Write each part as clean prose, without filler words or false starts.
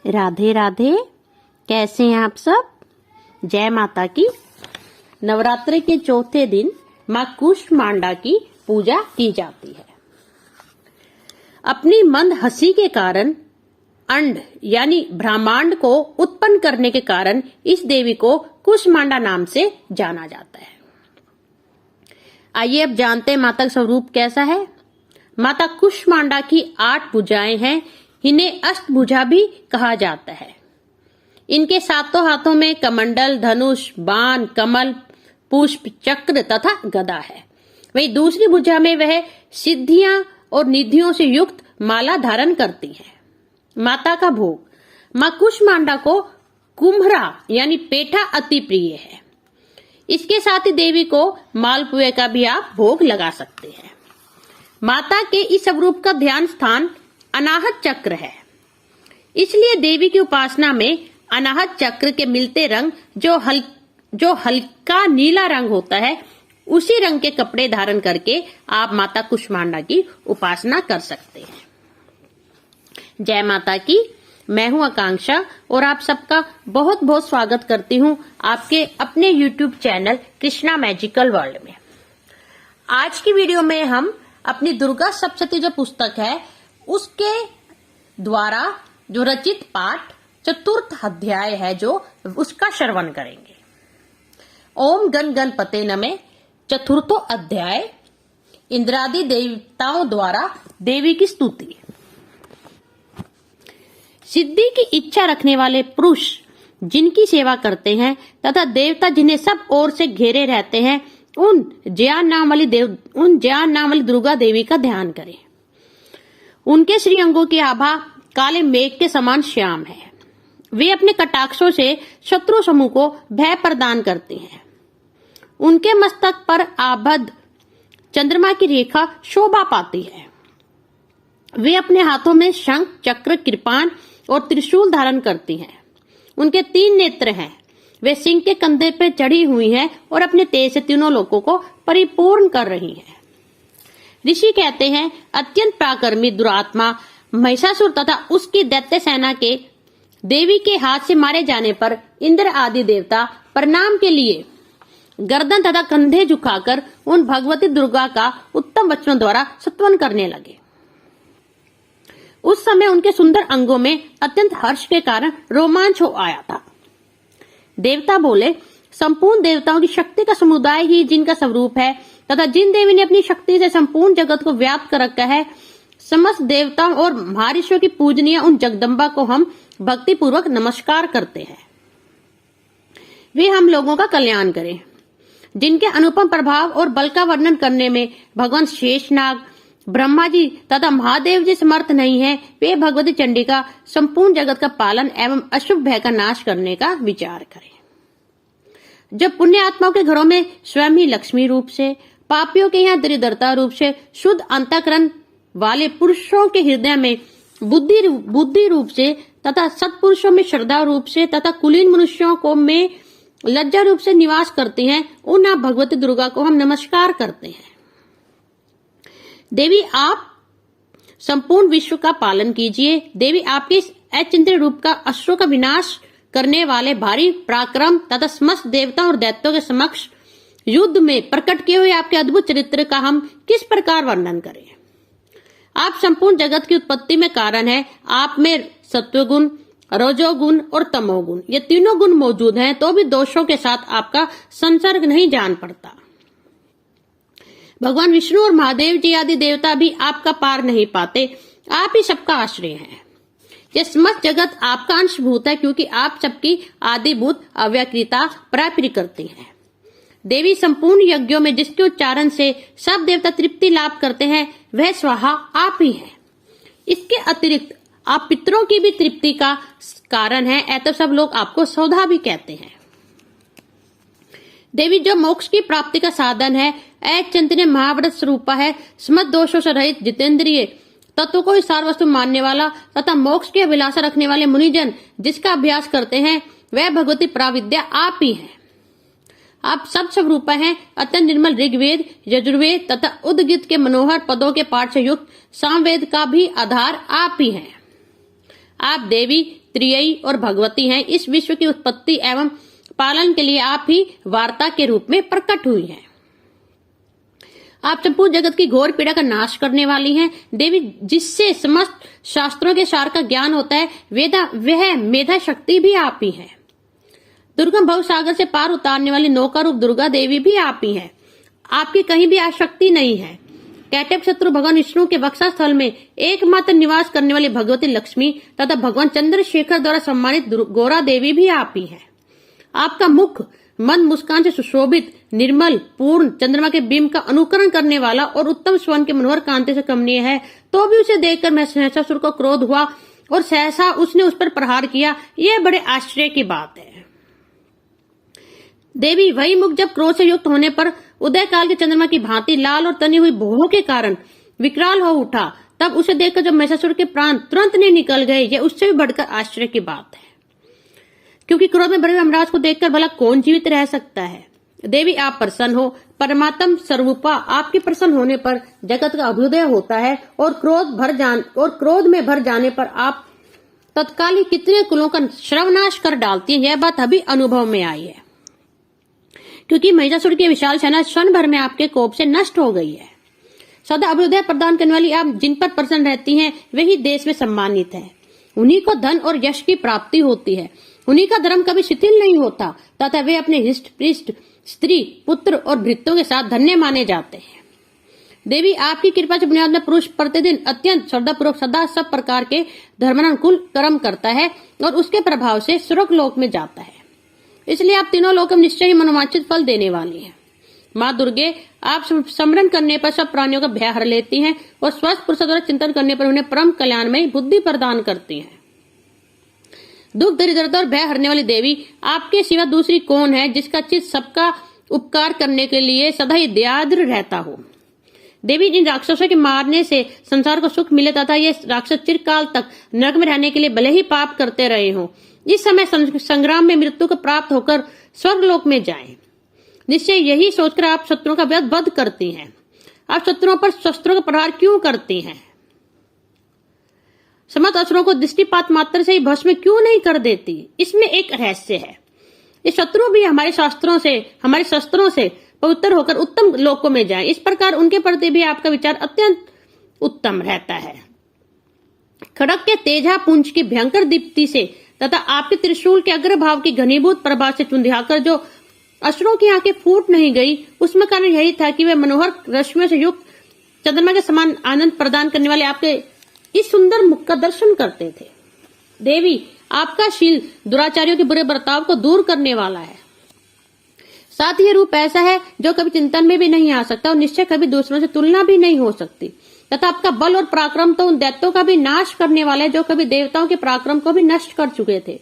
राधे राधे। कैसे हैं आप सब? जय माता की। नवरात्रि के चौथे दिन माँ कूष्मांडा की पूजा की जाती है। अपनी मंद हंसी के कारण अंड यानी ब्रह्मांड को उत्पन्न करने के कारण इस देवी को कूष्मांडा नाम से जाना जाता है। आइए अब जानते हैं माता का स्वरूप कैसा है। माता कूष्मांडा की 8 भुजाएं हैं। इन्हें अष्टभुजा भी कहा जाता है। इनके 7 हाथों में कमंडल, धनुष, बाण, कमल, पुष्प, चक्र तथा गदा है। वही दूसरी भुजा में वह सिद्धियां और निधियों से युक्त माला धारण करती है। माता का भोग। माँ कूष्मांडा को कुम्हरा यानी पेठा अति प्रिय है। इसके साथ ही देवी को मालपुए का भी आप भोग लगा सकते हैं। माता के इस स्वरूप का ध्यान स्थान अनाहत चक्र है। इसलिए देवी की उपासना में अनाहत चक्र के मिलते रंग जो हल्का नीला रंग होता है, उसी रंग के कपड़े धारण करके आप माता कूष्मांडा की उपासना कर सकते हैं। जय माता की। मैं हूं आकांक्षा और आप सबका बहुत बहुत स्वागत करती हूं आपके अपने YouTube channel Krishna magical world में। आज की वीडियो में हम अपनी दुर्गा सप्तशती जो पुस्तक है उसके द्वारा जो रचित पाठ चतुर्थ अध्याय है जो उसका श्रवण करेंगे। ओम गण गणपते नमः चतुर्थो अध्याय, इंद्रादि देवताओं द्वारा देवी की स्तुति। सिद्धि की इच्छा रखने वाले पुरुष जिनकी सेवा करते हैं तथा देवता जिन्हें सब ओर से घेरे रहते हैं, उन ज्ञान नाम वाली दुर्गा देवी का ध्यान करें। उनके श्री अंगों की आभा काले मेघ के समान श्याम है। वे अपने कटाक्षों से शत्रु समूह को भय प्रदान करते हैं। उनके मस्तक पर आबद्ध चंद्रमा की रेखा शोभा पाती है। वे अपने हाथों में शंख, चक्र, कृपाण और त्रिशूल धारण करती हैं। उनके 3 नेत्र हैं। वे सिंह के कंधे पर चढ़ी हुई हैं और अपने तेज से तीनों लोकों को परिपूर्ण कर रही हैं। ऋषि कहते हैं, अत्यंत पराक्रमी दुरात्मा महिषासुर तथा उसकी दैत्य सेना के देवी के हाथ से मारे जाने पर इंद्र आदि देवता प्रणाम के लिए गर्दन तथा कंधे झुकाकर उन भगवती दुर्गा का उत्तम वचनों द्वारा स्तवन करने लगे। उस समय उनके सुंदर अंगों में अत्यंत हर्ष के कारण रोमांच हो आया था। देवता बोले, संपूर्ण देवताओं की शक्ति का समुदाय ही जिनका स्वरूप है तथा जिन देवी ने अपनी शक्ति से संपूर्ण जगत को व्याप्त कर रखा है, समस्त देवताओं और महर्षियों की पूजनीय उन जगदम्बा को हम भक्ति पूर्वक नमस्कार करते हैं। वे हम लोगों का कल्याण करें। जिनके अनुपम प्रभाव और बल का वर्णन करने में भगवान शेषनाग, ब्रह्मा जी तथा महादेव जी समर्थ नहीं है, वे भगवती चंडी का संपूर्ण जगत का पालन एवं अशुभ भय का नाश करने का विचार करें। जब पुण्य आत्माओं के घरों में स्वयं ही लक्ष्मी रूप से, पापियों के यहाँ दरिद्रता रूप से, शुद्ध अंतःकरण वाले पुरुषों के हृदय में बुद्धि रूप से तथा सत्पुरुषों में श्रद्धा रूप से तथा कुलीन मनुष्यों को में लज्जा रूप से निवास करती हैं, उन आप भगवती दुर्गा को हम नमस्कार करते हैं। देवी आप संपूर्ण विश्व का पालन कीजिए। देवी आपके इस अचिंत्य रूप का असुरों का विनाश करने वाले भारी पराक्रम तथा समस्त देवताओं और दैत्यों के समक्ष युद्ध में प्रकट किए हुए आपके अद्भुत चरित्र का हम किस प्रकार वर्णन करें। आप संपूर्ण जगत की उत्पत्ति में कारण है। आप में सत्वगुण, रजोगुण और तमोगुण, ये तीनों गुण मौजूद हैं, तो भी दोषों के साथ आपका संसर्ग नहीं जान पड़ता। भगवान विष्णु और महादेव जी आदि देवता भी आपका पार नहीं पाते। आप ही सबका आश्रय हैं। यह समस्त जगत आपका अंशभूत है, क्योंकि आप सबकी आदिभूत अव्यक्तता प्राप्ति करती हैं। देवी संपूर्ण यज्ञों में जिसके उच्चारण से सब देवता तृप्ति लाभ करते हैं, वह स्वाहा आप ही है। इसके अतिरिक्त आप पितरों की भी तृप्ति का कारण है, ऐसा सब लोग आपको सौधा भी कहते हैं। देवी जो मोक्ष की प्राप्ति का साधन है, अचिंतनीय महाव्रत स्वरूपा है, समस्त दोषों से रहित, जितेंद्रिय, तत्व को सार वस्तु मानने वाला तथा मोक्ष की अभिलाषा रखने वाले मुनिजन जिसका अभ्यास करते हैं, वह भगवती प्राविद्या आप ही है। आप सब स्वरूप हैं। अत्यंत निर्मल ऋग्वेद, यजुर्वेद तथा उद्गीत के मनोहर पदों के पाठ से युक्त सामवेद का भी आधार आप ही हैं। आप देवी, त्रियी और भगवती हैं। इस विश्व की उत्पत्ति एवं पालन के लिए आप ही वार्ता के रूप में प्रकट हुई हैं। आप संपूर्ण जगत की घोर पीड़ा का नाश करने वाली हैं। देवी, जिससे समस्त शास्त्रों के सार का ज्ञान होता है, वह मेधा शक्ति भी आप ही है। दुर्गम भव सागर से पार उतारने वाली नौका रूप दुर्गा देवी भी आप ही है। आपकी कहीं भी आसक्ति नहीं है। कैटव शत्रु भगवान विष्णु के वक्षा स्थल में एकमात्र निवास करने वाली भगवती लक्ष्मी तथा भगवान चंद्रशेखर द्वारा सम्मानित गोरा देवी भी आप ही है। आपका मुख मंद मुस्कान से सुशोभित, निर्मल, पूर्ण, चंद्रमा के बिंब का अनुकरण करने वाला और उत्तम स्वर्ण के मनोहर कांति से कमनीय है। तो भी उसे देखकर महिषासुर को क्रोध हुआ और सहसा उसने उस पर प्रहार किया। यह बड़े आश्चर्य की बात है। देवी, वही मुख जब क्रोध से युक्त होने पर उदय काल के चंद्रमा की भांति लाल और तनी हुई भौहों के कारण विकराल हो उठा, तब उसे देखकर जब महिषासुर के प्राण तुरंत नहीं निकल गए, यह उससे भी बढ़कर आश्चर्य की बात है। क्योंकि क्रोध में भरे हुए यमराज को देखकर भला कौन जीवित रह सकता है। देवी, आप प्रसन्न हो। परमात्म स्वरूपा, आपके प्रसन्न होने पर जगत का अभ्युदय होता है और क्रोध में भर जाने पर आप तत्काल ही कितने कुलों का सर्वनाश कर डालती हैं। यह बात अभी अनुभव में आई है, क्योंकि महिषासुर की विशाल सेना क्षण भर में आपके कोप से नष्ट हो गई है। सदा अभ्युदय प्रदान करने वाली आप जिन पर प्रसन्न रहती हैं, वही देश में सम्मानित है। उन्हीं को धन और यश की प्राप्ति होती है। उन्हीं का धर्म कभी शिथिल नहीं होता तथा वे अपने हिष्ट पृष्ठ, स्त्री, पुत्र और भृत्यों के साथ धन्य माने जाते हैं। देवी, आपकी कृपा से बुनियाद में पुरुष प्रतिदिन अत्यंत श्रद्धापूर्वक सदा सब प्रकार के धर्मानुकूल कर्म करता है और उसके प्रभाव से स्वर्ग लोक में जाता है। इसलिए आप तीनों लोक में निश्चय ही मनोवांछित फल देने वाली हैं। माँ दुर्गे, आप स्मरण करने पर सब प्राणियों का भय हर लेती हैं और स्वस्थ पुरुषों द्वारा चिंतन करने पर उन्हें परम कल्याणमयी बुद्धि प्रदान करती हैं। दुख, दरिद्रता और भय हरने वाली देवी, आपके सिवा दूसरी कौन है जिसका चित्त सबका उपकार करने के लिए सदा ही दयाद्र रहता हो। देवी, जिन राक्षसों के मारने से संसार को सुख मिले तथा ये राक्षस चिरकाल तक नरक में रहने के लिए भले ही पाप करते रहे हो, इस समय संग्राम में मृत्यु को प्राप्त होकर स्वर्गलोक में जाएं। निश्चय यही सोचकर आप शत्रुओं का वध करती हैं। आप शत्रुओं पर शस्त्रों का प्रहार क्यों करती हैं? समस्त असुरों को दृष्टिपात मात्र से ही भस्म क्यों नहीं कर देती? इसमें एक रहस्य है। ये शत्रु भी हमारे शस्त्रों से पवित्र होकर उत्तम लोकों में जाएं। इस प्रकार उनके प्रति भी आपका विचार अत्यंत उत्तम रहता है। खड़ग के तेजा पुंज की भयंकर दीप्ति से तथा आपके त्रिशूल के अग्रभाव की घनीभूत प्रभा से चुंधियाकर जो असुरों की आंखें फूट नहीं गई, उसमें कारण यही था कि वे मनोहर रश्मियों से युक्त चंद्रमा के समान आनंद प्रदान करने वाले आपके इस सुंदर मुख का दर्शन करते थे। देवी, आपका शील दुराचारियों के बुरे बर्ताव को दूर करने वाला है। साथ ही रूप ऐसा है जो कभी चिंतन में भी नहीं आ सकता और निश्चय कभी दूसरों से तुलना भी नहीं हो सकती। तथा आपका बल और पराक्रम तो उन दैत्यों का भी नाश करने वाला है जो कभी देवताओं के पराक्रम को भी नष्ट कर चुके थे।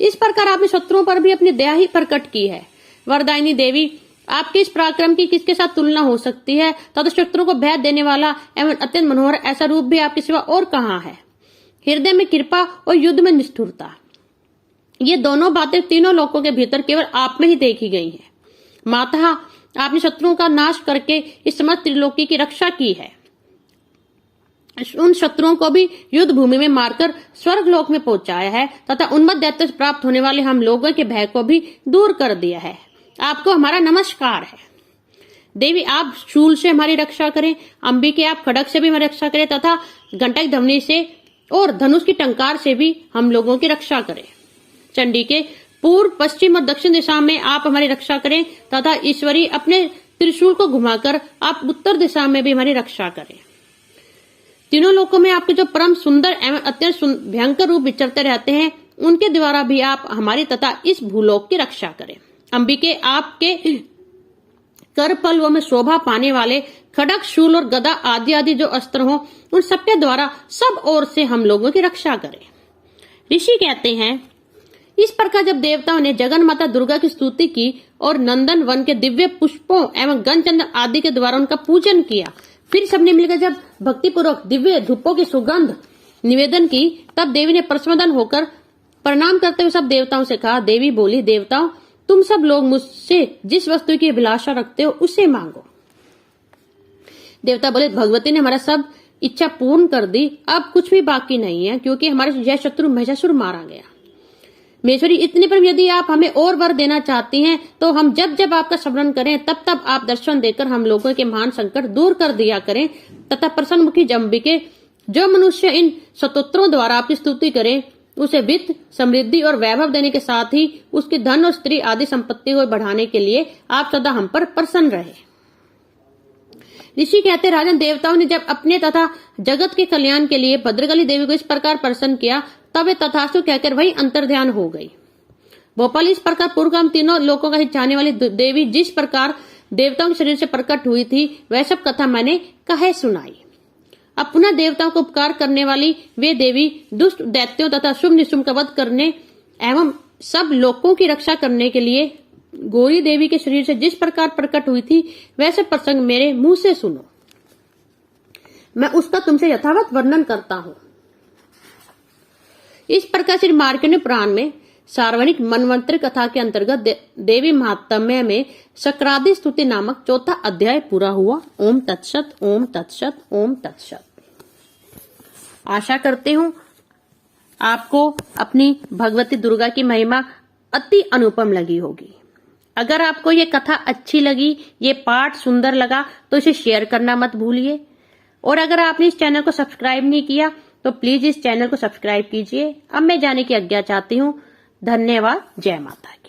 इस प्रकार आपने शत्रुओं पर भी अपनी दया ही प्रकट की है। वरदायिनी देवी, आपके इस पराक्रम की किसके साथ तुलना हो सकती है? तथा शत्रुओं को भय देने वाला एवं अत्यंत मनोहर ऐसा रूप भी आपके सिवा और कहाँ है? हृदय में कृपा और युद्ध में निष्ठुरता, ये दोनों बातें तीनों लोकों के भीतर केवल आप में ही देखी गई हैं। माता, आपने शत्रुओं का नाश करके इस समस्त त्रिलोकी की रक्षा की है। उन शत्रुओं को भी युद्ध भूमि में मारकर स्वर्ग लोक में पहुंचाया है तथा उन्मत्त दैत्य से प्राप्त होने वाले हम लोगों के भय को भी दूर कर दिया है। आपको हमारा नमस्कार है। देवी, आप शूल से हमारी रक्षा करें। अंबिके, आप खड़ग से भी हमारी रक्षा करें तथा घंटक ध्वनि से और धनुष की टंकार से भी हम लोगों की रक्षा करें। चंडिके, पूर्व, पश्चिम और दक्षिण दिशा में आप हमारी रक्षा करें तथा ईश्वरी, अपने त्रिशूल को घुमाकर आप उत्तर दिशा में भी हमारी रक्षा करें। तीनों लोकों में आपके जो परम सुंदर एवं अत्यंत भयंकर रूप विचरते रहते हैं, उनके द्वारा भी आप हमारी तथा इस भूलोक की रक्षा करें। अंबिके, आपके कर पल्लवों में शोभा पाने वाले खड़ग, शूल और गदा आदि जो अस्त्र हो, उन सबके द्वारा सब ओर से हम लोगों की रक्षा करें। ऋषि कहते हैं, इस प्रकार जब देवताओं ने जगन माता दुर्गा की स्तुति की और नंदन वन के दिव्य पुष्पों एवं गंचंद्र आदि के द्वारा उनका पूजन किया, फिर सबने मिलकर जब भक्तिपूर्वक दिव्य धूपों की सुगंध निवेदन की, तब देवी ने प्रसन्न होकर प्रणाम करते हुए सब देवताओं से कहा। देवी बोली, देवताओं, तुम सब लोग मुझसे जिस वस्तु की अभिलाषा रखते हो उसे मांगो। देवता बोले, भगवती ने हमारा सब इच्छा पूर्ण कर दी, अब कुछ भी बाकी नहीं है, क्योंकि हमारे यह शत्रु महिषासुर मारा गया। महेश्वरी, इतने पर यदि आप हमें और वर देना चाहती हैं तो हम जब जब आपका स्मरण करें तब तब आप दर्शन देकर हम लोगों के महान संकट दूर कर दिया करें, तथा प्रसन्न मुखी जम्बिके, जो मनुष्य इन स्तोत्रों द्वारा आपकी स्तुति करे उसे वित्त, समृद्धि और वैभव देने के साथ ही उसके धन और स्त्री आदि संपत्ति को बढ़ाने के लिए आप सदा हम पर प्रसन्न रहे। ऋषि कहते, राजन, देवताओं ने जब अपने तथा जगत के कल्याण के लिए भद्रकाली देवी को इस प्रकार प्रसन्न किया तब वे तथास्तु कहकर वही अंतर्ध्यान हो गई। भोपाल, इस प्रकार पूर्वगाम तीनों लोकों का हित चाहने वाली देवी जिस प्रकार देवताओं के शरीर से प्रकट हुई थी वह सब कथा मैंने कहे सुनाई। अब पुनः देवताओं को उपकार करने वाली वे देवी दुष्ट दैत्यों तथा शुभ निशुभ का वध करने एवं सब लोकों की रक्षा करने के लिए गौरी देवी के शरीर से जिस प्रकार प्रकट हुई थी वैसे प्रसंग मेरे मुंह से सुनो, मैं उसका तुमसे यथावत वर्णन करता हूं। इस प्रकार श्री मार्कंडेय पुराण में सार्वजनिक मनवंतर कथा के अंतर्गत देवी महात्म्य में शक्रादि स्तुति नामक चौथा अध्याय पूरा हुआ। ओम तत्सत, ओम तत्सत, ओम तत्सत। आशा करते हूं आपको अपनी भगवती दुर्गा की महिमा अति अनुपम लगी होगी। अगर आपको ये कथा अच्छी लगी, ये पाठ सुंदर लगा तो इसे शेयर करना मत भूलिए। और अगर आपने इस चैनल को सब्सक्राइब नहीं किया तो प्लीज इस चैनल को सब्सक्राइब कीजिए। अब मैं जाने की आज्ञा चाहती हूँ। धन्यवाद। जय माता की।